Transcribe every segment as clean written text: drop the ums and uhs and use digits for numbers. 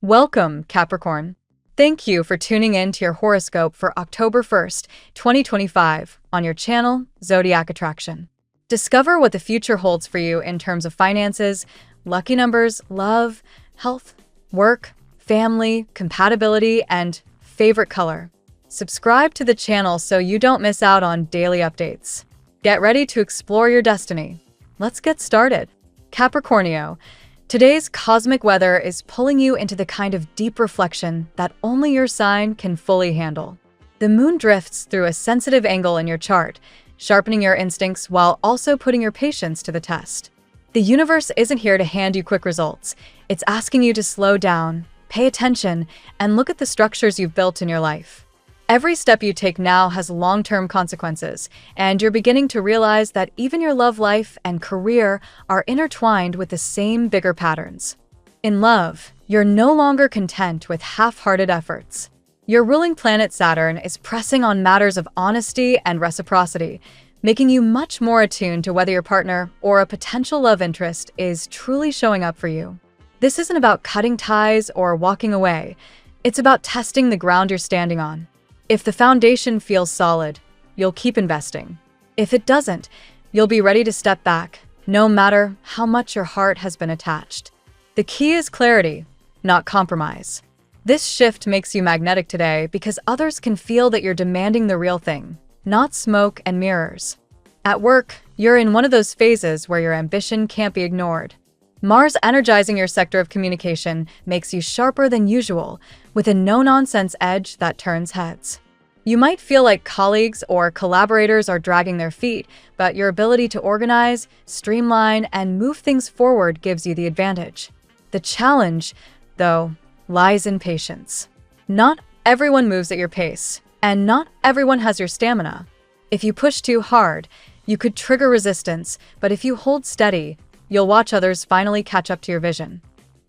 Welcome, Capricorn. Thank you for tuning in to your horoscope for October 1st, 2025, on your channel, Zodiac Attraction. Discover what the future holds for you in terms of finances, lucky numbers, love, health, work, family, compatibility, and favorite color. Subscribe to the channel so you don't miss out on daily updates. Get ready to explore your destiny. Let's get started. Capricornio. Today's cosmic weather is pulling you into the kind of deep reflection that only your sign can fully handle. The moon drifts through a sensitive angle in your chart, sharpening your instincts while also putting your patience to the test. The universe isn't here to hand you quick results. It's asking you to slow down, pay attention, and look at the structures you've built in your life. Every step you take now has long-term consequences, and you're beginning to realize that even your love life and career are intertwined with the same bigger patterns. In love, you're no longer content with half-hearted efforts. Your ruling planet Saturn is pressing on matters of honesty and reciprocity, making you much more attuned to whether your partner or a potential love interest is truly showing up for you. This isn't about cutting ties or walking away. It's about testing the ground you're standing on. If the foundation feels solid, you'll keep investing. If it doesn't, you'll be ready to step back, no matter how much your heart has been attached. The key is clarity, not compromise. This shift makes you magnetic today because others can feel that you're demanding the real thing, not smoke and mirrors. At work, you're in one of those phases where your ambition can't be ignored. Mars energizing your sector of communication makes you sharper than usual, with a no-nonsense edge that turns heads. You might feel like colleagues or collaborators are dragging their feet, but your ability to organize, streamline, and move things forward gives you the advantage. The challenge, though, lies in patience. Not everyone moves at your pace, and not everyone has your stamina. If you push too hard, you could trigger resistance, but if you hold steady, you'll watch others finally catch up to your vision.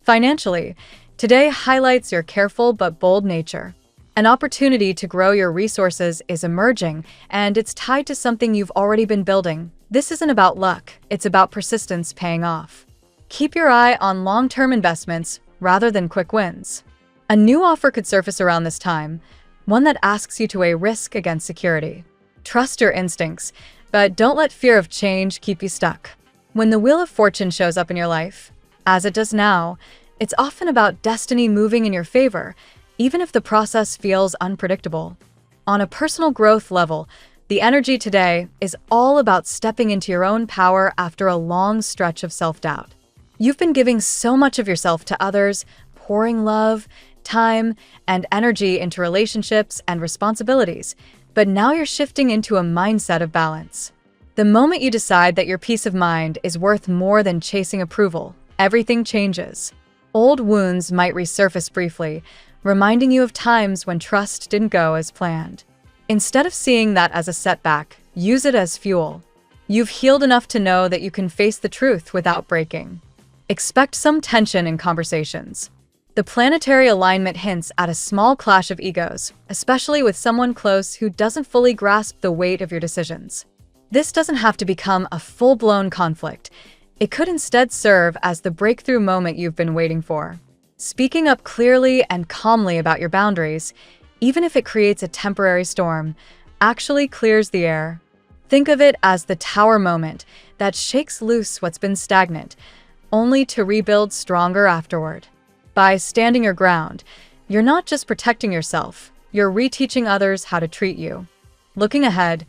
Financially, today highlights your careful but bold nature. An opportunity to grow your resources is emerging, and it's tied to something you've already been building. This isn't about luck, it's about persistence paying off. Keep your eye on long-term investments rather than quick wins. A new offer could surface around this time, one that asks you to weigh risk against security. Trust your instincts, but don't let fear of change keep you stuck. When the Wheel of Fortune shows up in your life, as it does now, it's often about destiny moving in your favor, even if the process feels unpredictable. On a personal growth level, the energy today is all about stepping into your own power after a long stretch of self-doubt. You've been giving so much of yourself to others, pouring love, time, and energy into relationships and responsibilities, but now you're shifting into a mindset of balance. The moment you decide that your peace of mind is worth more than chasing approval, everything changes. Old wounds might resurface briefly, reminding you of times when trust didn't go as planned. Instead of seeing that as a setback, use it as fuel. You've healed enough to know that you can face the truth without breaking. Expect some tension in conversations. The planetary alignment hints at a small clash of egos, especially with someone close who doesn't fully grasp the weight of your decisions. This doesn't have to become a full-blown conflict. It could instead serve as the breakthrough moment you've been waiting for. Speaking up clearly and calmly about your boundaries, even if it creates a temporary storm, actually clears the air. Think of it as the tower moment that shakes loose what's been stagnant, only to rebuild stronger afterward. By standing your ground, you're not just protecting yourself, you're reteaching others how to treat you. Looking ahead,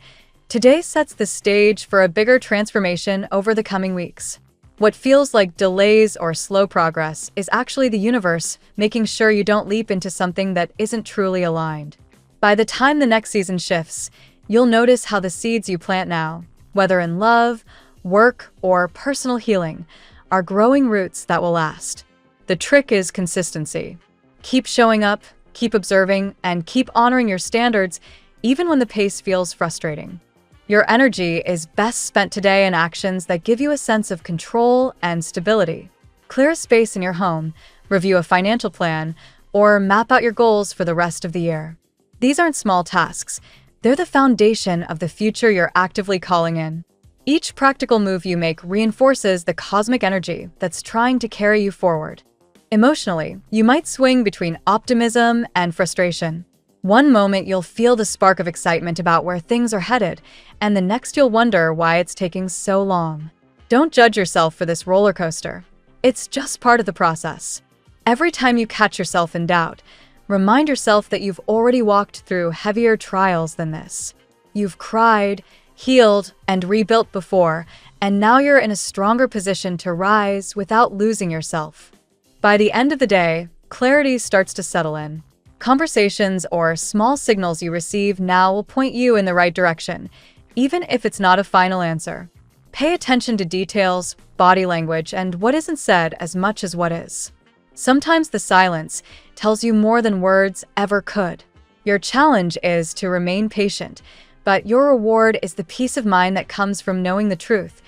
today sets the stage for a bigger transformation over the coming weeks. What feels like delays or slow progress is actually the universe making sure you don't leap into something that isn't truly aligned. By the time the next season shifts, you'll notice how the seeds you plant now, whether in love, work, or personal healing, are growing roots that will last. The trick is consistency. Keep showing up, keep observing, and keep honoring your standards even when the pace feels frustrating. Your energy is best spent today in actions that give you a sense of control and stability. Clear a space in your home, review a financial plan, or map out your goals for the rest of the year. These aren't small tasks. They're the foundation of the future you're actively calling in. Each practical move you make reinforces the cosmic energy that's trying to carry you forward. Emotionally, you might swing between optimism and frustration. One moment you'll feel the spark of excitement about where things are headed, and the next you'll wonder why it's taking so long. Don't judge yourself for this roller coaster. It's just part of the process. Every time you catch yourself in doubt, remind yourself that you've already walked through heavier trials than this. You've cried, healed, and rebuilt before, and now you're in a stronger position to rise without losing yourself. By the end of the day, clarity starts to settle in. Conversations or small signals you receive now will point you in the right direction, even if it's not a final answer. Pay attention to details, body language, and what isn't said as much as what is. Sometimes the silence tells you more than words ever could. Your challenge is to remain patient, but your reward is the peace of mind that comes from knowing the truth,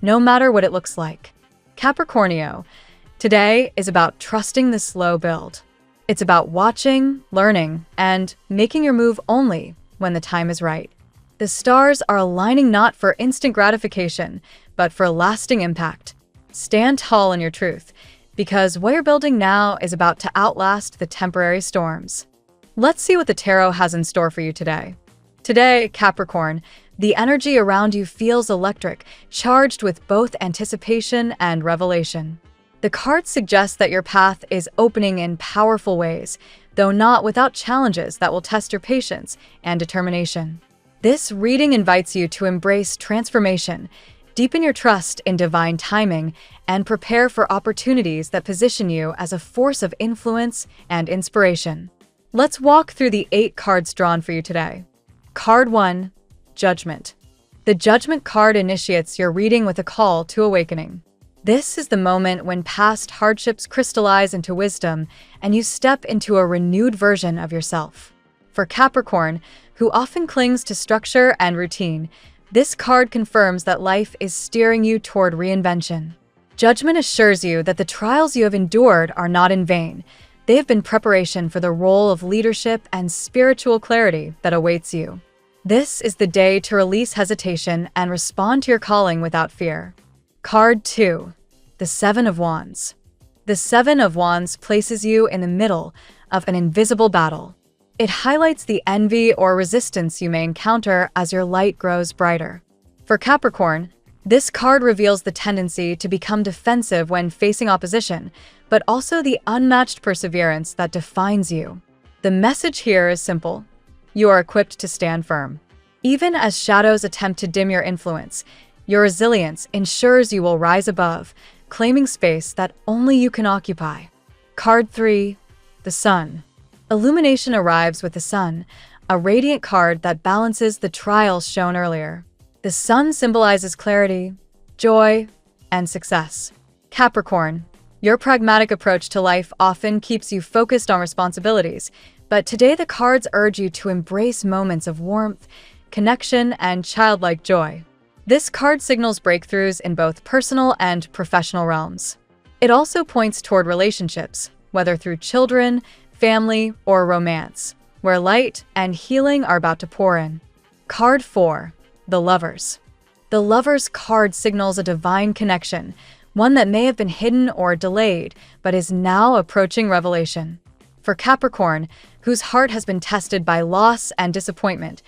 no matter what it looks like. Capricornio, today is about trusting the slow build. It's about watching, learning, and making your move only when the time is right. The stars are aligning not for instant gratification, but for lasting impact. Stand tall in your truth, because what you're building now is about to outlast the temporary storms. Let's see what the tarot has in store for you today. Today, Capricorn, the energy around you feels electric, charged with both anticipation and revelation. The cards suggest that your path is opening in powerful ways, though not without challenges that will test your patience and determination. This reading invites you to embrace transformation, deepen your trust in divine timing, and prepare for opportunities that position you as a force of influence and inspiration. Let's walk through the 8 cards drawn for you today. Card 1, Judgment. The Judgment card initiates your reading with a call to awakening. This is the moment when past hardships crystallize into wisdom and you step into a renewed version of yourself. For Capricorn, who often clings to structure and routine, this card confirms that life is steering you toward reinvention. Judgment assures you that the trials you have endured are not in vain. They have been preparation for the role of leadership and spiritual clarity that awaits you. This is the day to release hesitation and respond to your calling without fear. Card 2, the 7 of Wands. The 7 of Wands places you in the middle of an invisible battle. It highlights the envy or resistance you may encounter as your light grows brighter. For Capricorn, this card reveals the tendency to become defensive when facing opposition, but also the unmatched perseverance that defines you. The message here is simple. You are equipped to stand firm. Even as shadows attempt to dim your influence, your resilience ensures you will rise above, claiming space that only you can occupy. Card 3, the Sun. Illumination arrives with the Sun, a radiant card that balances the trials shown earlier. The Sun symbolizes clarity, joy, and success. Capricorn, your pragmatic approach to life often keeps you focused on responsibilities, but today the cards urge you to embrace moments of warmth, connection, and childlike joy. This card signals breakthroughs in both personal and professional realms. It also points toward relationships, whether through children, family, or romance, where light and healing are about to pour in. Card 4, the Lovers. The Lovers card signals a divine connection, one that may have been hidden or delayed, but is now approaching revelation. For Capricorn, whose heart has been tested by loss and disappointment,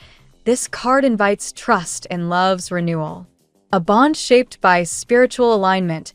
this card invites trust in love's renewal. A bond shaped by spiritual alignment,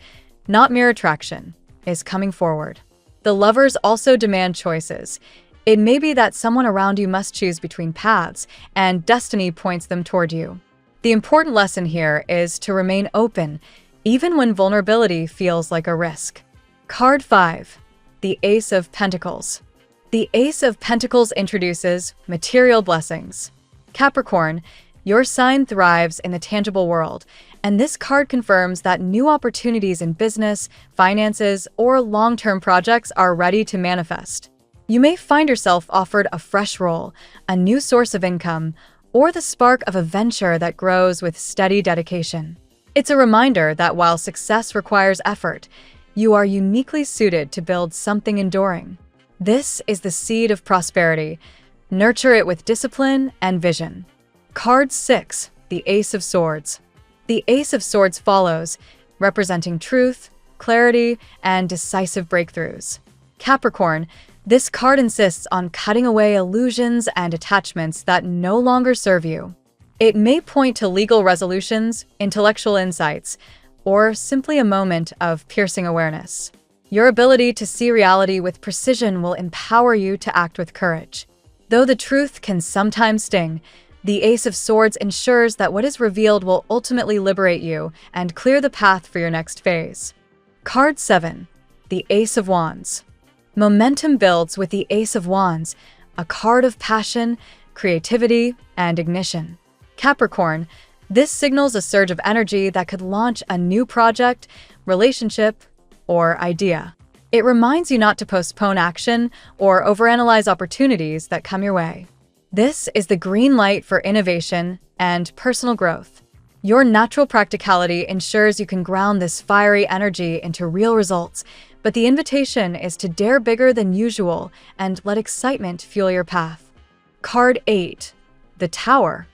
not mere attraction, is coming forward. The Lovers also demand choices. It may be that someone around you must choose between paths, and destiny points them toward you. The important lesson here is to remain open, even when vulnerability feels like a risk. Card 5, the Ace of Pentacles. The Ace of Pentacles introduces material blessings. Capricorn, your sign thrives in the tangible world, and this card confirms that new opportunities in business, finances, or long-term projects are ready to manifest. You may find yourself offered a fresh role, a new source of income, or the spark of a venture that grows with steady dedication. It's a reminder that while success requires effort, you are uniquely suited to build something enduring. This is the seed of prosperity. Nurture it with discipline and vision. Card 6, the Ace of Swords. The Ace of Swords follows, representing truth, clarity, and decisive breakthroughs. Capricorn, this card insists on cutting away illusions and attachments that no longer serve you. It may point to legal resolutions, intellectual insights, or simply a moment of piercing awareness. Your ability to see reality with precision will empower you to act with courage. Though the truth can sometimes sting, the Ace of Swords ensures that what is revealed will ultimately liberate you and clear the path for your next phase. Card 7. The Ace of Wands. Momentum builds with the Ace of Wands, a card of passion, creativity, and ignition. Capricorn, this signals a surge of energy that could launch a new project, relationship, or idea. It reminds you not to postpone action or overanalyze opportunities that come your way. This is the green light for innovation and personal growth. Your natural practicality ensures you can ground this fiery energy into real results, but the invitation is to dare bigger than usual and let excitement fuel your path. Card 8. The Tower.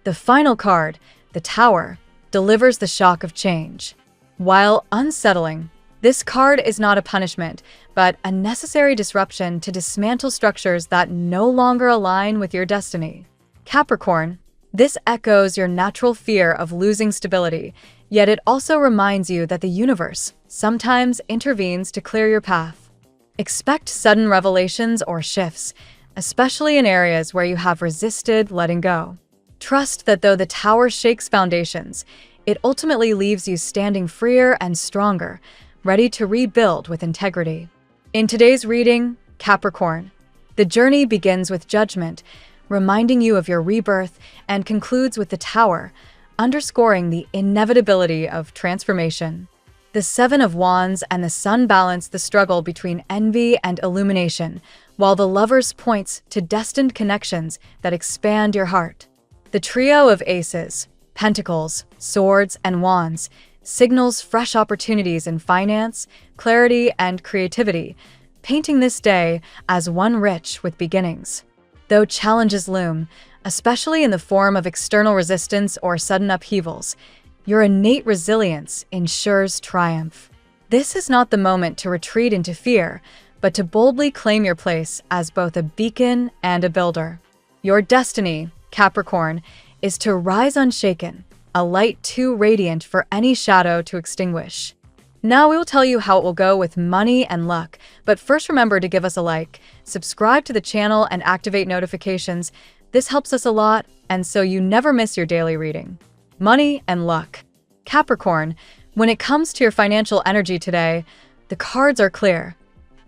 The final card, the Tower, delivers the shock of change. While unsettling, this card is not a punishment, but a necessary disruption to dismantle structures that no longer align with your destiny. Capricorn, this echoes your natural fear of losing stability, yet it also reminds you that the universe sometimes intervenes to clear your path. Expect sudden revelations or shifts, especially in areas where you have resisted letting go. Trust that though the tower shakes foundations, it ultimately leaves you standing freer and stronger, ready to rebuild with integrity. In today's reading, Capricorn, the journey begins with judgment, reminding you of your rebirth, and concludes with the Tower, underscoring the inevitability of transformation. The Seven of Wands and the Sun balance the struggle between envy and illumination, while the Lovers points to destined connections that expand your heart. The trio of aces, pentacles, swords, and wands signals fresh opportunities in finance, clarity, and creativity, painting this day as one rich with beginnings. Though challenges loom, especially in the form of external resistance or sudden upheavals, your innate resilience ensures triumph. This is not the moment to retreat into fear, but to boldly claim your place as both a beacon and a builder. Your destiny, Capricorn, is to rise unshaken, a light too radiant for any shadow to extinguish. Now we will tell you how it will go with money and luck, but first remember to give us a like, subscribe to the channel, and activate notifications. This helps us a lot, and so you never miss your daily reading. Money and luck. Capricorn, when it comes to your financial energy today, the cards are clear.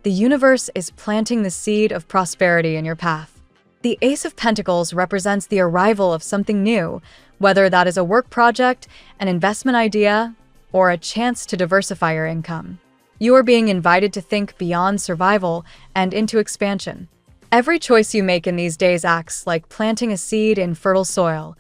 The universe is planting the seed of prosperity in your path. The Ace of Pentacles represents the arrival of something new, whether that is a work project, an investment idea, or a chance to diversify your income. You are being invited to think beyond survival and into expansion. Every choice you make in these days acts like planting a seed in fertile soil.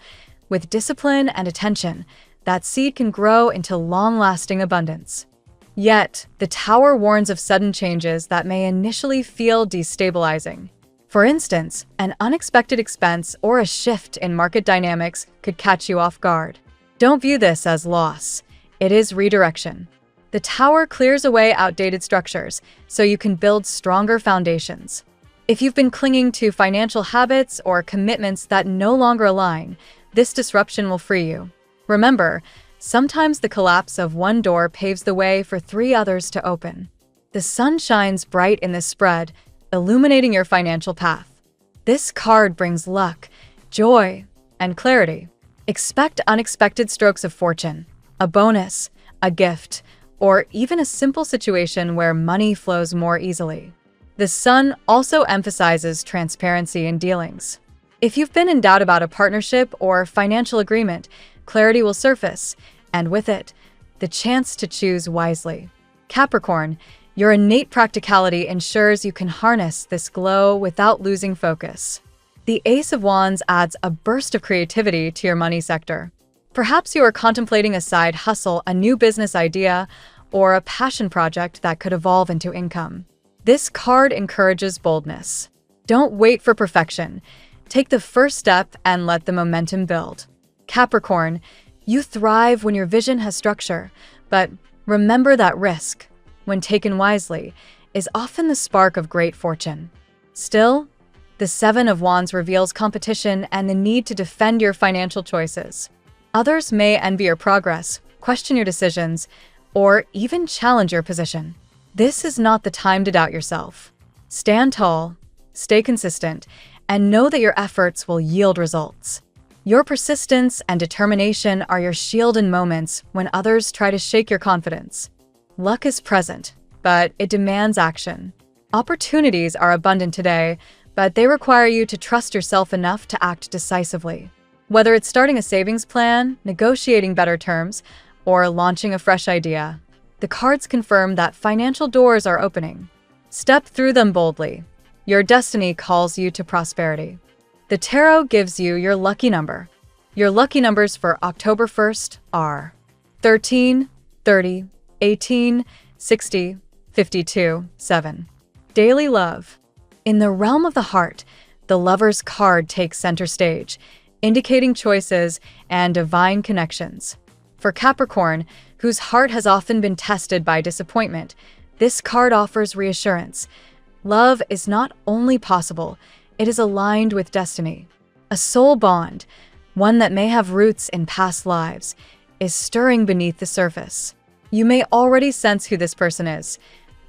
With discipline and attention, that seed can grow into long-lasting abundance. Yet, the Tower warns of sudden changes that may initially feel destabilizing. For instance, an unexpected expense or a shift in market dynamics could catch you off guard. Don't view this as loss. It is redirection. The Tower clears away outdated structures so you can build stronger foundations. If you've been clinging to financial habits or commitments that no longer align, this disruption will free you. Remember, sometimes the collapse of one door paves the way for 3 others to open. The sun shines bright in this spread, illuminating your financial path. This card brings luck, joy, and clarity. Expect unexpected strokes of fortune, a bonus, a gift, or even a simple situation where money flows more easily. The sun also emphasizes transparency in dealings. If you've been in doubt about a partnership or financial agreement, clarity will surface, and with it, the chance to choose wisely. Capricorn, your innate practicality ensures you can harness this glow without losing focus. The Ace of Wands adds a burst of creativity to your money sector. Perhaps you are contemplating a side hustle, a new business idea, or a passion project that could evolve into income. This card encourages boldness. Don't wait for perfection. Take the first step and let the momentum build. Capricorn, you thrive when your vision has structure, but remember that risk, when taken wisely, is often the spark of great fortune. Still, the Seven of Wands reveals competition and the need to defend your financial choices. Others may envy your progress, question your decisions, or even challenge your position. This is not the time to doubt yourself. Stand tall, stay consistent, and know that your efforts will yield results. Your persistence and determination are your shield in moments when others try to shake your confidence. Luck is present, but it demands action. Opportunities are abundant today, but they require you to trust yourself enough to act decisively. Whether it's starting a savings plan, negotiating better terms, or launching a fresh idea, the cards confirm that financial doors are opening. Step through them boldly. Your destiny calls you to prosperity. The tarot gives you your lucky number. Your lucky numbers for October 1st are 13, 30, 18, 60, 52, 7. Daily love. In the realm of the heart, the Lover's card takes center stage, indicating choices and divine connections. For Capricorn, whose heart has often been tested by disappointment, this card offers reassurance. Love is not only possible, it is aligned with destiny. A soul bond, one that may have roots in past lives, is stirring beneath the surface. You may already sense who this person is,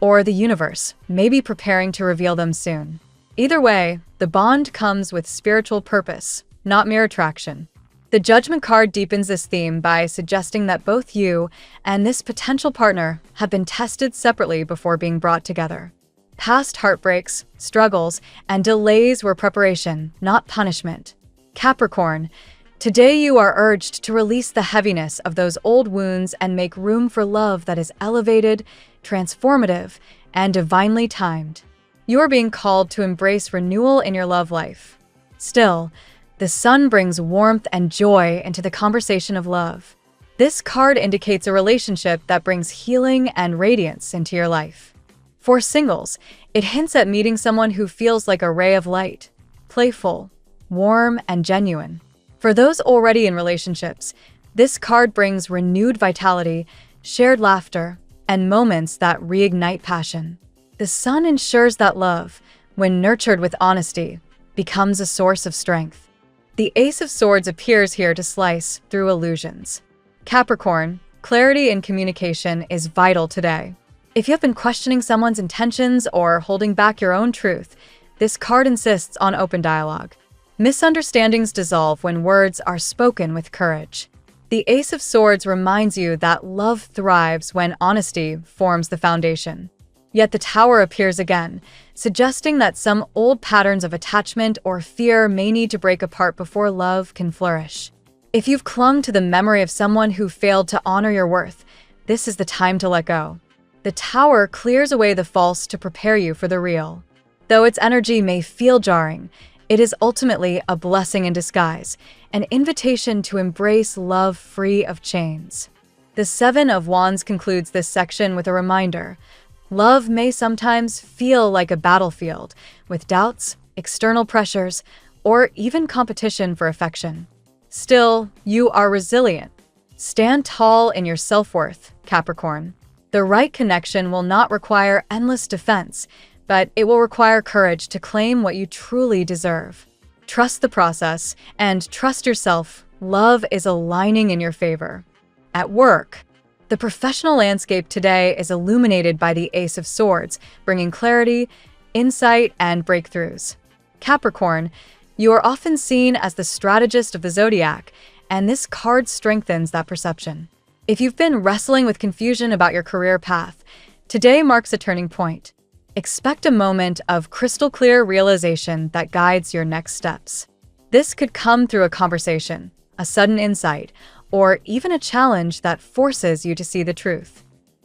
or the universe may be preparing to reveal them soon. Either way, the bond comes with spiritual purpose, not mere attraction. The Judgment card deepens this theme by suggesting that both you and this potential partner have been tested separately before being brought together. Past heartbreaks, struggles, and delays were preparation, not punishment. Capricorn, today you are urged to release the heaviness of those old wounds and make room for love that is elevated, transformative, and divinely timed. You are being called to embrace renewal in your love life. Still, the sun brings warmth and joy into the conversation of love. This card indicates a relationship that brings healing and radiance into your life. For singles, it hints at meeting someone who feels like a ray of light, playful, warm, and genuine. For those already in relationships, this card brings renewed vitality, shared laughter, and moments that reignite passion. The sun ensures that love, when nurtured with honesty, becomes a source of strength. The Ace of Swords appears here to slice through illusions. Capricorn, clarity in communication is vital today. If you have been questioning someone's intentions or holding back your own truth, this card insists on open dialogue. Misunderstandings dissolve when words are spoken with courage. The Ace of Swords reminds you that love thrives when honesty forms the foundation. Yet the Tower appears again, suggesting that some old patterns of attachment or fear may need to break apart before love can flourish. If you've clung to the memory of someone who failed to honor your worth, this is the time to let go. The Tower clears away the false to prepare you for the real. Though its energy may feel jarring, it is ultimately a blessing in disguise, an invitation to embrace love free of chains. The Seven of Wands concludes this section with a reminder. Love may sometimes feel like a battlefield, with doubts, external pressures, or even competition for affection. Still, you are resilient. Stand tall in your self-worth, Capricorn. The right connection will not require endless defense, but it will require courage to claim what you truly deserve. Trust the process and trust yourself. Love is aligning in your favor. At work, the professional landscape today is illuminated by the Ace of Swords, bringing clarity, insight, and breakthroughs. Capricorn, you are often seen as the strategist of the Zodiac, and this card strengthens that perception. If you've been wrestling with confusion about your career path, today marks a turning point. Expect a moment of crystal-clear realization that guides your next steps. This could come through a conversation, a sudden insight, or even a challenge that forces you to see the truth.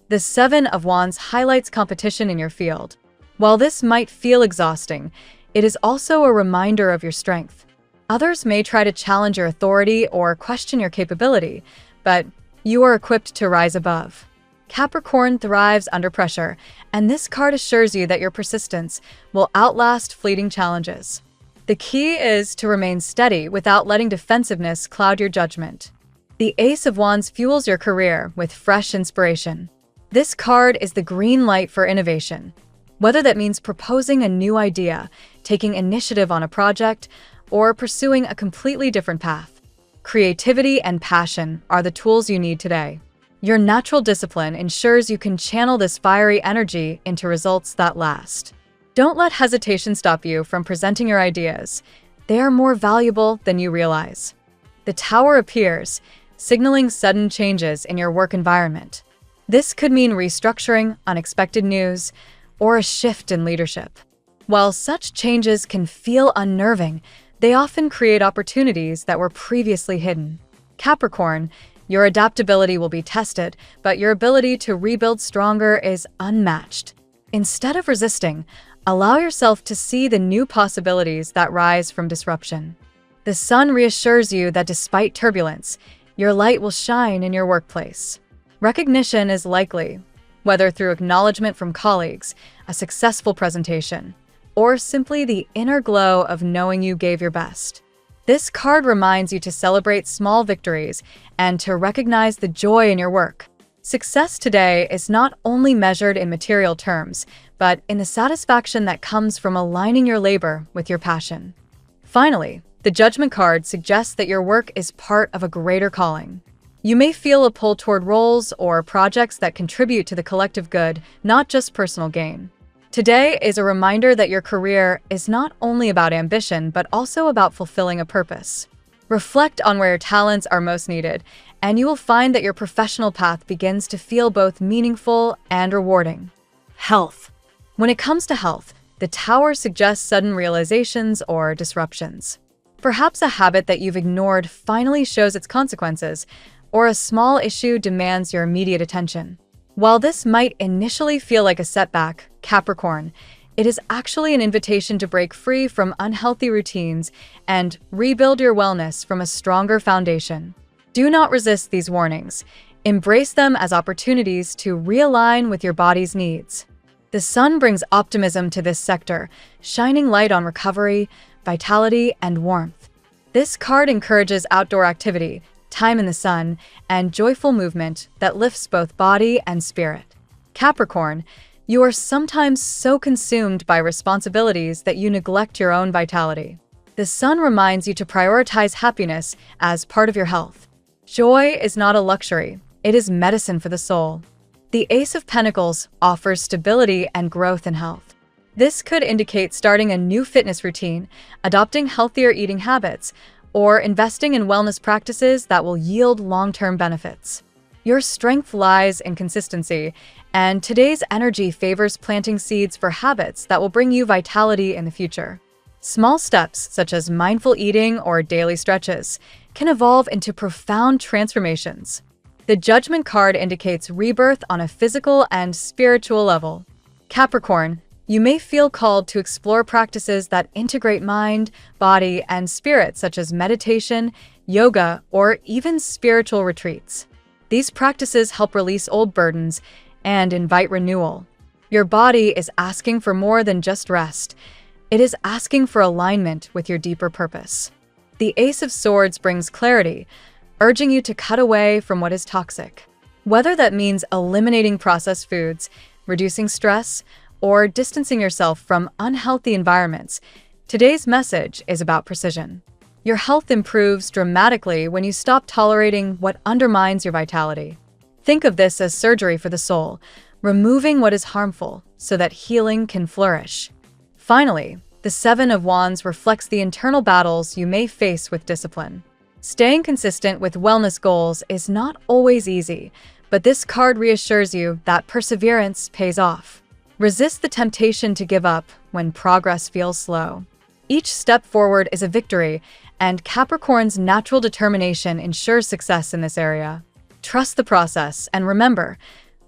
The Seven of Wands highlights competition in your field. While this might feel exhausting, it is also a reminder of your strength. Others may try to challenge your authority or question your capability, but you are equipped to rise above. Capricorn thrives under pressure, and this card assures you that your persistence will outlast fleeting challenges. The key is to remain steady without letting defensiveness cloud your judgment. The Ace of Wands fuels your career with fresh inspiration. This card is the green light for innovation. whether that means proposing a new idea, taking initiative on a project, or pursuing a completely different path. Creativity and passion are the tools you need today. Your natural discipline ensures you can channel this fiery energy into results that last. Don't let hesitation stop you from presenting your ideas. They are more valuable than you realize. The Tower appears, signaling sudden changes in your work environment. This could mean restructuring, unexpected news, or a shift in leadership. While such changes can feel unnerving, they often create opportunities that were previously hidden. Capricorn, your adaptability will be tested, but your ability to rebuild stronger is unmatched. Instead of resisting, allow yourself to see the new possibilities that rise from disruption. The sun reassures you that despite turbulence, your light will shine in your workplace. Recognition is likely, whether through acknowledgement from colleagues, a successful presentation, or simply the inner glow of knowing you gave your best. This card reminds you to celebrate small victories and to recognize the joy in your work. Success today is not only measured in material terms, but in the satisfaction that comes from aligning your labor with your passion. Finally, the Judgment card suggests that your work is part of a greater calling. You may feel a pull toward roles or projects that contribute to the collective good, not just personal gain. Today is a reminder that your career is not only about ambition, but also about fulfilling a purpose. Reflect on where your talents are most needed, and you will find that your professional path begins to feel both meaningful and rewarding. Health. When it comes to health, the Tower suggests sudden realizations or disruptions. Perhaps a habit that you've ignored finally shows its consequences, or a small issue demands your immediate attention. While this might initially feel like a setback, Capricorn, it is actually an invitation to break free from unhealthy routines and rebuild your wellness from a stronger foundation. Do not resist these warnings. Embrace them as opportunities to realign with your body's needs. The sun brings optimism to this sector, shining light on recovery, vitality, and warmth. This card encourages outdoor activity, time in the sun, and joyful movement that lifts both body and spirit. Capricorn, you are sometimes so consumed by responsibilities that you neglect your own vitality. The sun reminds you to prioritize happiness as part of your health. Joy is not a luxury, it is medicine for the soul. The Ace of Pentacles offers stability and growth in health. This could indicate starting a new fitness routine, adopting healthier eating habits, or investing in wellness practices that will yield long-term benefits. Your strength lies in consistency, and today's energy favors planting seeds for habits that will bring you vitality in the future. Small steps, such as mindful eating or daily stretches, can evolve into profound transformations. The Judgment card indicates rebirth on a physical and spiritual level. Capricorn, you may feel called to explore practices that integrate mind, body, and spirit, such as meditation, yoga, or even spiritual retreats. These practices help release old burdens and invite renewal. Your body is asking for more than just rest. It is asking for alignment with your deeper purpose. The Ace of Swords brings clarity, urging you to cut away from what is toxic. Whether that means eliminating processed foods, reducing stress, or distancing yourself from unhealthy environments, today's message is about precision. Your health improves dramatically when you stop tolerating what undermines your vitality. Think of this as surgery for the soul, removing what is harmful so that healing can flourish. Finally, the Seven of Wands reflects the internal battles you may face with discipline. Staying consistent with wellness goals is not always easy, but this card reassures you that perseverance pays off. Resist the temptation to give up when progress feels slow. Each step forward is a victory, and Capricorn's natural determination ensures success in this area. Trust the process, and remember,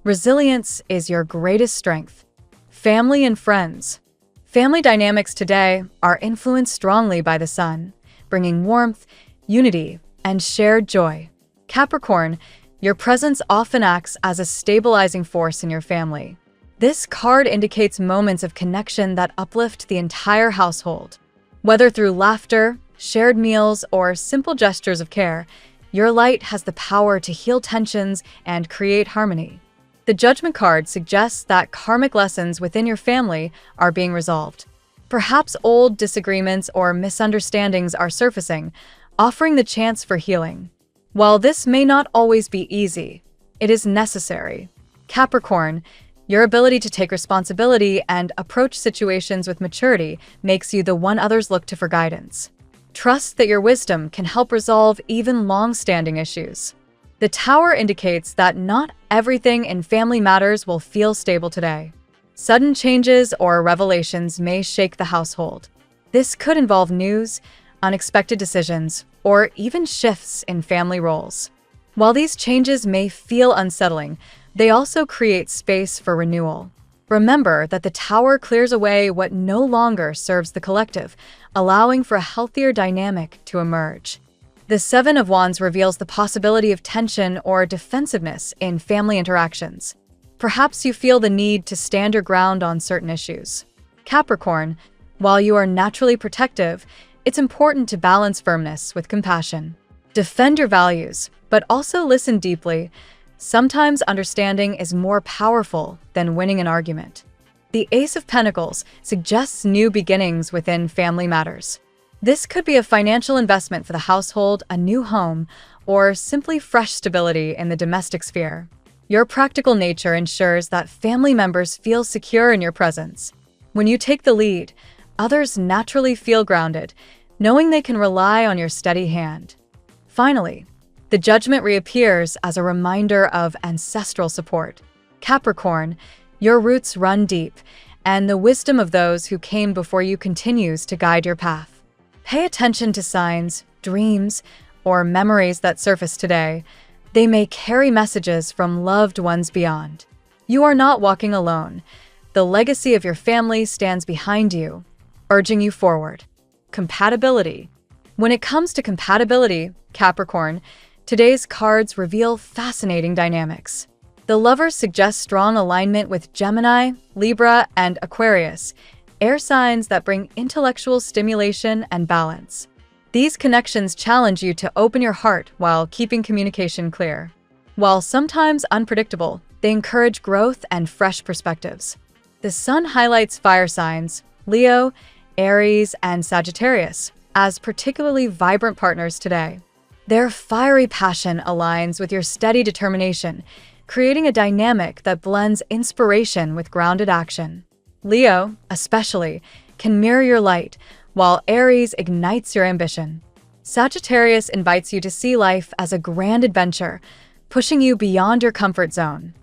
resilience is your greatest strength. Family and friends. Family dynamics today are influenced strongly by the sun, bringing warmth, unity, and shared joy. Capricorn, your presence often acts as a stabilizing force in your family. This card indicates moments of connection that uplift the entire household. Whether through laughter, shared meals, or simple gestures of care, your light has the power to heal tensions and create harmony. The Judgment card suggests that karmic lessons within your family are being resolved. Perhaps old disagreements or misunderstandings are surfacing, offering the chance for healing. While this may not always be easy, it is necessary. Capricorn, your ability to take responsibility and approach situations with maturity makes you the one others look to for guidance. Trust that your wisdom can help resolve even long-standing issues. The Tower indicates that not everything in family matters will feel stable today. Sudden changes or revelations may shake the household. This could involve news, unexpected decisions, or even shifts in family roles. While these changes may feel unsettling, they also create space for renewal. Remember that the Tower clears away what no longer serves the collective, allowing for a healthier dynamic to emerge. The Seven of Wands reveals the possibility of tension or defensiveness in family interactions. Perhaps you feel the need to stand your ground on certain issues. Capricorn, while you are naturally protective, it's important to balance firmness with compassion. Defend your values, but also listen deeply. Sometimes understanding is more powerful than winning an argument. The Ace of Pentacles suggests new beginnings within family matters. This could be a financial investment for the household, a new home, or simply fresh stability in the domestic sphere. Your practical nature ensures that family members feel secure in your presence. When you take the lead, others naturally feel grounded, knowing they can rely on your steady hand. Finally, the Judgment reappears as a reminder of ancestral support. Capricorn, your roots run deep, and the wisdom of those who came before you continues to guide your path. Pay attention to signs, dreams, or memories that surface today. They may carry messages from loved ones beyond. You are not walking alone. The legacy of your family stands behind you, urging you forward. Compatibility. When it comes to compatibility, Capricorn, today's cards reveal fascinating dynamics. The Lovers suggest strong alignment with Gemini, Libra, and Aquarius, air signs that bring intellectual stimulation and balance. These connections challenge you to open your heart while keeping communication clear. While sometimes unpredictable, they encourage growth and fresh perspectives. The Sun highlights fire signs, Leo, Aries, and Sagittarius, as particularly vibrant partners today. Their fiery passion aligns with your steady determination, creating a dynamic that blends inspiration with grounded action. Leo, especially, can mirror your light, while Aries ignites your ambition. Sagittarius invites you to see life as a grand adventure, pushing you beyond your comfort zone.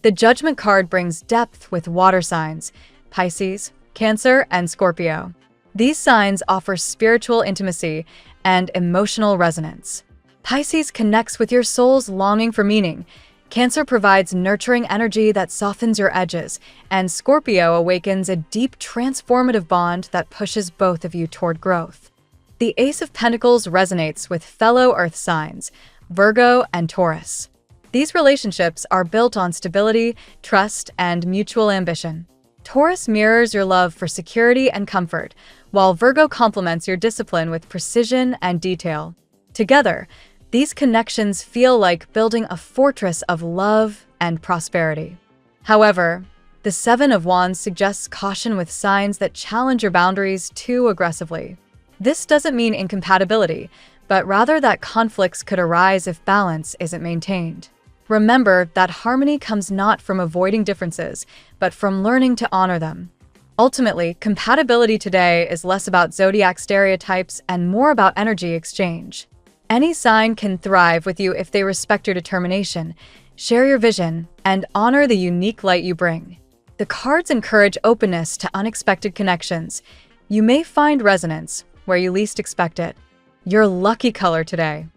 The Judgment card brings depth with water signs, Pisces, Cancer, and Scorpio. These signs offer spiritual intimacy and emotional resonance. Pisces connects with your soul's longing for meaning. Cancer provides nurturing energy that softens your edges, and Scorpio awakens a deep transformative bond that pushes both of you toward growth. The Ace of Pentacles resonates with fellow Earth signs, Virgo and Taurus. These relationships are built on stability, trust, and mutual ambition. Taurus mirrors your love for security and comfort, while Virgo complements your discipline with precision and detail. Together, these connections feel like building a fortress of love and prosperity. However, the Seven of Wands suggests caution with signs that challenge your boundaries too aggressively. This doesn't mean incompatibility, but rather that conflicts could arise if balance isn't maintained. Remember that harmony comes not from avoiding differences, but from learning to honor them. Ultimately, compatibility today is less about zodiac stereotypes and more about energy exchange. Any sign can thrive with you if they respect your determination, share your vision, and honor the unique light you bring. The cards encourage openness to unexpected connections. You may find resonance where you least expect it. Your lucky color today.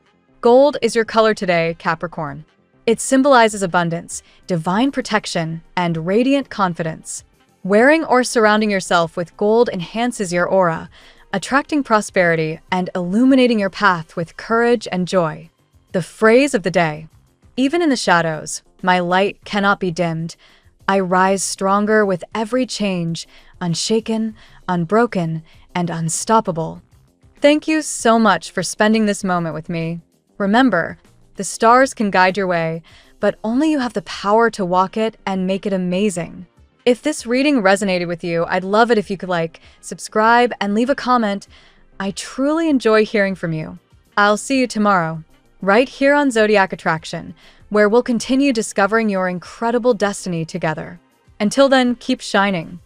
Gold is your color today, Capricorn. It symbolizes abundance, divine protection, and radiant confidence. Wearing or surrounding yourself with gold enhances your aura, attracting prosperity and illuminating your path with courage and joy. The phrase of the day. Even in the shadows, my light cannot be dimmed. I rise stronger with every change, unshaken, unbroken, and unstoppable. Thank you so much for spending this moment with me. Remember, the stars can guide your way, but only you have the power to walk it and make it amazing. If this reading resonated with you, I'd love it if you could like, subscribe, and leave a comment. I truly enjoy hearing from you. I'll see you tomorrow, right here on Zodiac Attraction, where we'll continue discovering your incredible destiny together. Until then, keep shining.